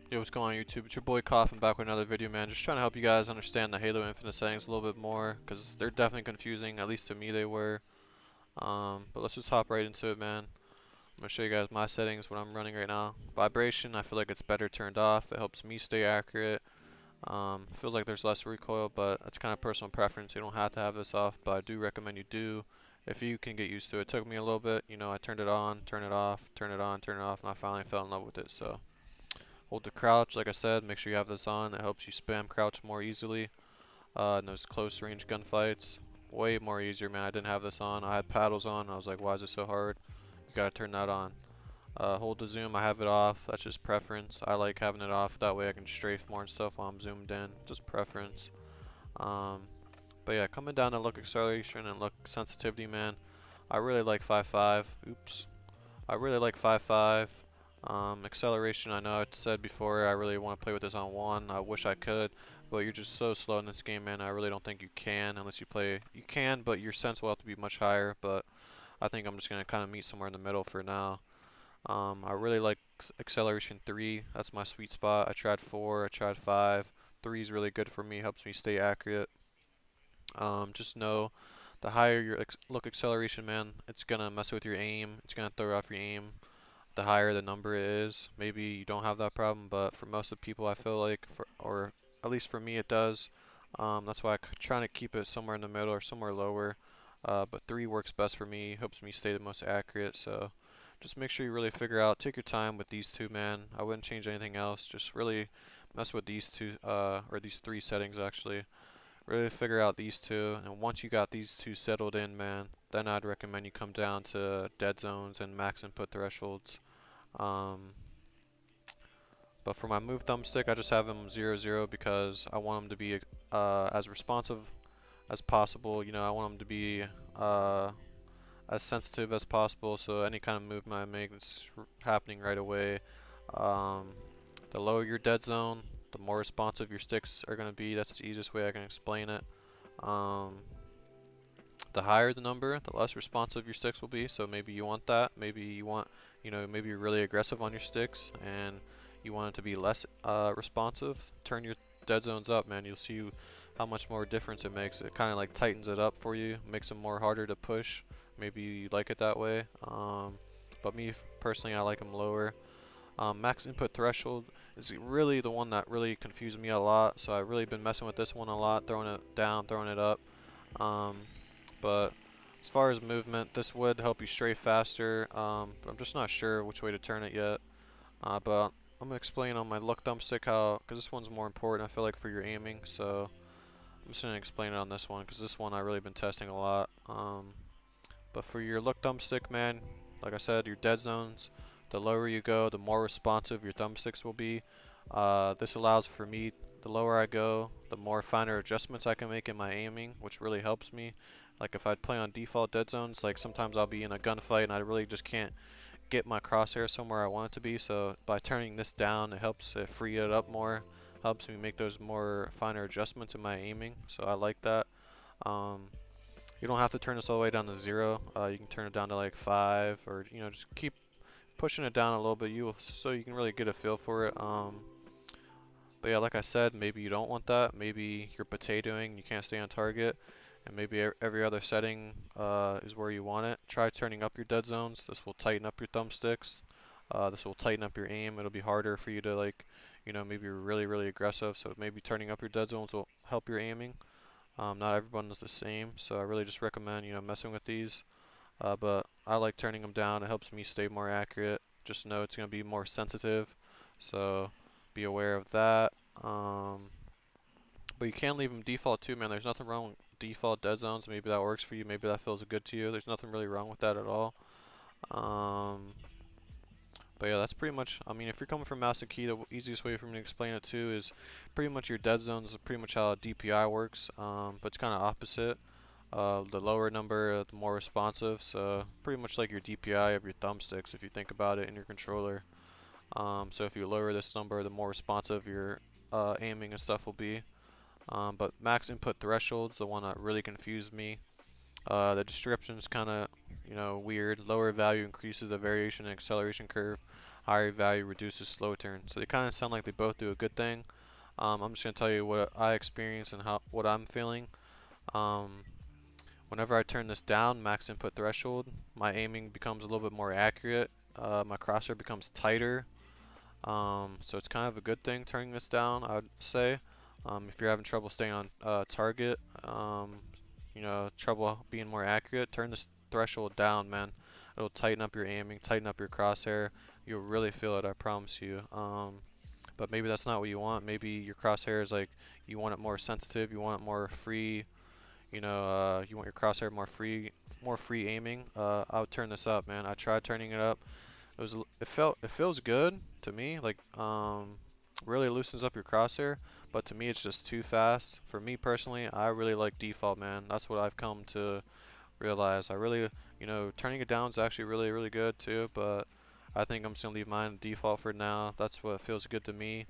Yo, what's going on YouTube? It's your boy Coffin back with another video, man. Just trying to help you guys understand the Halo Infinite settings a little bit more, because they're definitely confusing, at least to me they were. But let's just hop right into it, man. I'm going to show you guys my settings, what I'm running right now. Vibration, I feel like it's better turned off. It helps me stay accurate. Feels like there's less recoil, but it's kind of personal preference. You don't have to have this off, but I do recommend you do if you can get used to it. It took me a little bit. You know, I turned it on, turn it off, turn it on, turn it off, and I finally fell in love with it. So hold the crouch, like I said, make sure you have this on. It helps you spam crouch more easily in those close range gunfights. Way more easier, man. I didn't have this on. I had paddles on. I was like, why is it so hard? You gotta turn that on. Hold the zoom, I have it off. That's just preference. I like having it off. That way I can strafe more and stuff while I'm zoomed in. Just preference. Um, but yeah, coming down to look acceleration and look sensitivity, man. I really like 5.5. Oops. I really like 5.5. Acceleration, I know I said before, I really want to play with this on 1. I wish I could, but you're just so slow in this game, man. I really don't think you can unless you play. You can, but your sense will have to be much higher, but I think I'm just going to kind of meet somewhere in the middle for now. I really like acceleration 3. That's my sweet spot. I tried 4, I tried 5. 3 is really good for me, helps me stay accurate. Just know the higher your look acceleration, man, it's going to mess with your aim. It's going to throw off your aim the higher the number is. Maybe you don't have that problem, but for most of the people, I feel like, or at least for me, it does. That's why I'm trying to keep it somewhere in the middle or somewhere lower. But 3 works best for me, helps me stay the most accurate. So just make sure you really figure out, take your time with these two, man. I wouldn't change anything else. Just really mess with these two, or these 3 settings actually. Really figure out these two, and once you got these two settled in, man, then I'd recommend you come down to dead zones and max input thresholds. Um, but for my move thumbstick, I just have them 0, 0 because I want them to be as responsive as possible. You know, I want them to be uh, as sensitive as possible, so any kind of movement I make is happening right away. Um, the lower your dead zone, the more responsive your sticks are going to be. That's the easiest way I can explain it. Um, the higher the number, the less responsive your sticks will be. So maybe you want that. Maybe you want, you know, maybe you're really aggressive on your sticks and you want it to be less responsive. Turn your dead zones up, man. You'll see how much more difference it makes. It kind of like tightens it up for you, makes them more harder to push. Maybe you like it that way. But me personally, I like them lower. Max input threshold is really the one that really confused me a lot. So I've really been messing with this one a lot, throwing it down, throwing it up. Um, but as far as movement, this would help you strafe faster. But I'm just not sure which way to turn it yet. But I'm gonna explain on my look thumbstick how, because this one's more important, I feel like, for your aiming. So I'm just gonna explain it on this one, because this one I've really been testing a lot. But for your look thumbstick, man, like I said, your dead zones, the lower you go, the more responsive your thumbsticks will be. This allows for me, the lower I go, the more finer adjustments I can make in my aiming, which really helps me. Like if I play on default dead zones, like sometimes I'll be in a gunfight and I really just can't get my crosshair somewhere I want it to be. So by turning this down, it helps free it up more, helps me make those more finer adjustments in my aiming. So I like that. Um, you don't have to turn this all the way down to 0. You can turn it down to like 5, or you know, just keep pushing it down a little bit. So you can really get a feel for it. But yeah, like I said, maybe you don't want that. Maybe you're potatoing, you can't stay on target, and maybe every other setting is where you want it. Try turning up your dead zones. This will tighten up your thumbsticks. This will tighten up your aim. It'll be harder for you to, like, you know, maybe you're really aggressive. So maybe turning up your dead zones will help your aiming. Not everyone is the same, so I really just recommend, you know, messing with these. But I like turning them down. It helps me stay more accurate. Just know it's going to be more sensitive, so be aware of that. Um, but you can leave them default too, man. There's nothing wrong with default dead zones. Maybe that works for you. Maybe that feels good to you. There's nothing really wrong with that at all. Um, but yeah, that's pretty much, I mean, if you're coming from mouse and key, the easiest way for me to explain it too is pretty much your dead zones is pretty much how DPI works, but it's kind of opposite. The lower number, the more responsive, so pretty much like your DPI of your thumbsticks if you think about it in your controller. So if you lower this number, the more responsive your aiming and stuff will be. But max input threshold's the one that really confused me. The description's kind of, you know, weird. Lower value increases the variation and acceleration curve. higher value reduces slow turn. So they kind of sound like they both do a good thing. I'm just gonna tell you what I experience and what I'm feeling. Um, Whenever I turn this down, max input threshold, my aiming becomes a little bit more accurate. My crosshair becomes tighter. So it's kind of a good thing turning this down, I would say. If you're having trouble staying on target, trouble being more accurate, turn this threshold down, man. It'll tighten up your aiming, tighten up your crosshair. You'll really feel it, I promise you. But maybe that's not what you want. Maybe your crosshair is like, you want it more sensitive, you want it more free, you want your crosshair more free aiming. I would turn this up, man. I tried turning it up. It feels good to me. Like really loosens up your crosshair, but to me it's just too fast. For me personally, I really like default, man. That's what I've come to realize. I really, turning it down is actually really good too. But I think I'm just gonna leave mine default for now. That's what feels good to me.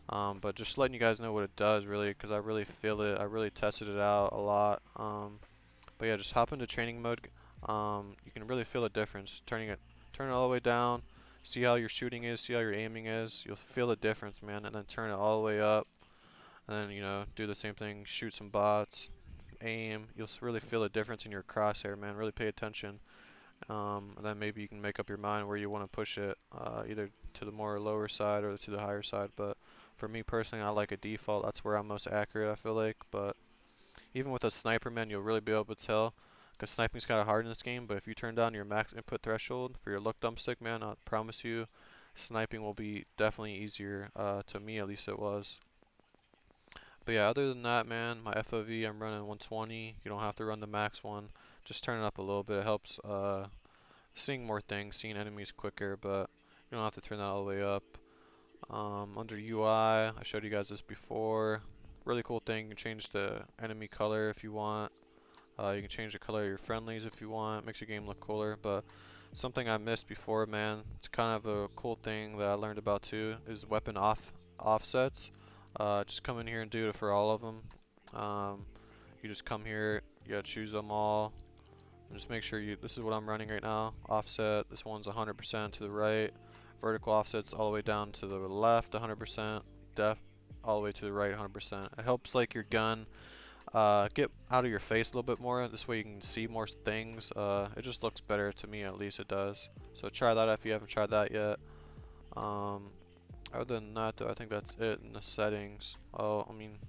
But just letting you guys know what it does, really, because I really feel it. I really tested it out a lot. But yeah, just hop into training mode. You can really feel a difference. Turn it all the way down. See how your shooting is. See how your aiming is. You'll feel the difference, man. And then turn it all the way up. And then do the same thing. Shoot some bots. Aim. You'll really feel a difference in your crosshair, man. Really pay attention. And then maybe you can make up your mind where you want to push it, either to the more lower side or to the higher side. But for me personally, I like a default. That's where I'm most accurate, I feel like. But even with a sniper, man, you'll really be able to tell, because sniping's kind of hard in this game. But if you turn down your max input threshold for your look thumbstick, man, I promise you, sniping will be definitely easier. To me, at least it was. But yeah, other than that, man, my FOV, I'm running 120. You don't have to run the max one. Just turn it up a little bit. It helps seeing more things, seeing enemies quicker, but you don't have to turn that all the way up. Under UI, I showed you guys this before. Really cool thing, you can change the enemy color if you want. You can change the color of your friendlies if you want. Makes your game look cooler. But something I missed before, man, it's kind of a cool thing that I learned about too, is weapon offsets. Just come in here and do it for all of them. You just come here, you gotta choose them all. And just make sure this is what I'm running right now. Offset, this one's 100% to the right. Vertical offsets all the way down to the left, 100%. Depth all the way to the right, 100%. It helps like your gun get out of your face a little bit more. This way you can see more things. It just looks better to me, at least it does. So try that if you haven't tried that yet. Other than that, though, I think that's it in the settings. Oh, I mean,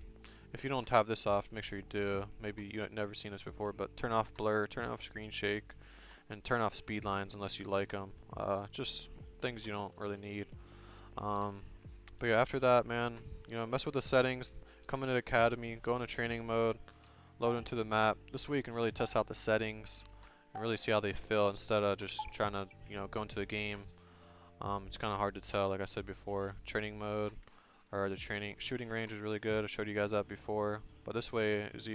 if you don't have this off, make sure you do. Maybe you've never seen this before, but turn off blur, turn off screen shake, and turn off speed lines unless you like them. Just things you don't really need. But yeah, after that, man, mess with the settings, come into the academy, go into training mode, load into the map. This way you can really test out the settings and really see how they feel instead of just trying to, go into the game. It's kind of hard to tell, like I said before. Training mode or the shooting range is really good. I showed you guys that before, but this way is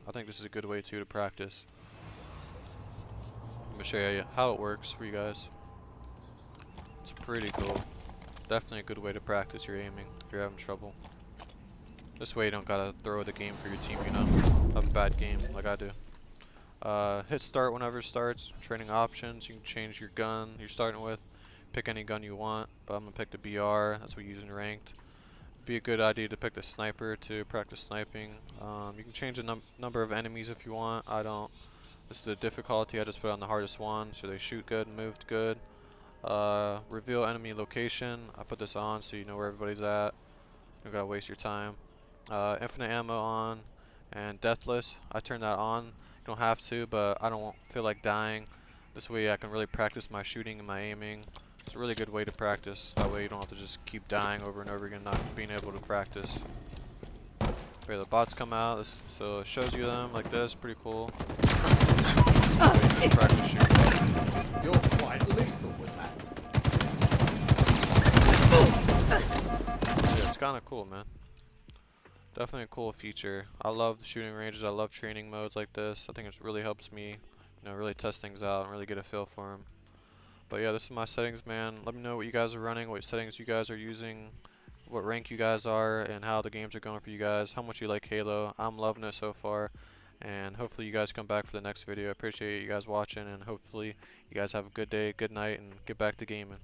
I think this is a good way too to practice. I'm gonna show you how it works for you guys. It's pretty cool. Definitely a good way to practice your aiming if you're having trouble. This way you don't gotta throw the game for your team, have a bad game like I do. Hit start whenever it starts. Training options, you can change your gun you're starting with. Pick any gun you want, but I'm gonna pick the BR, that's what you use in ranked. Be a good idea to pick the sniper to practice sniping. You can change the number of enemies if you want. I don't. This is the difficulty, I just put on the hardest one so they shoot good and moved good. Reveal enemy location, I put this on so you know where everybody's at. You don't gotta waste your time. Infinite ammo on, and deathless, I turn that on. You don't have to, but I don't feel like dying. This way I can really practice my shooting and my aiming. It's a really good way to practice. That way you don't have to just keep dying over and over again, not being able to practice. Okay, the bots come out, so it shows you them like this, pretty cool. Practice shooting. You're quite lethal with that. Yeah, it's kind of cool, man. Definitely a cool feature. I love the shooting ranges. I love training modes like this. I think it really helps me, really test things out and really get a feel for them. But yeah, this is my settings, man. Let me know what you guys are running, what settings you guys are using, what rank you guys are, and how the games are going for you guys, how much you like Halo. I'm loving it so far, and hopefully you guys come back for the next video. I appreciate you guys watching, and hopefully you guys have a good day, good night, and get back to gaming.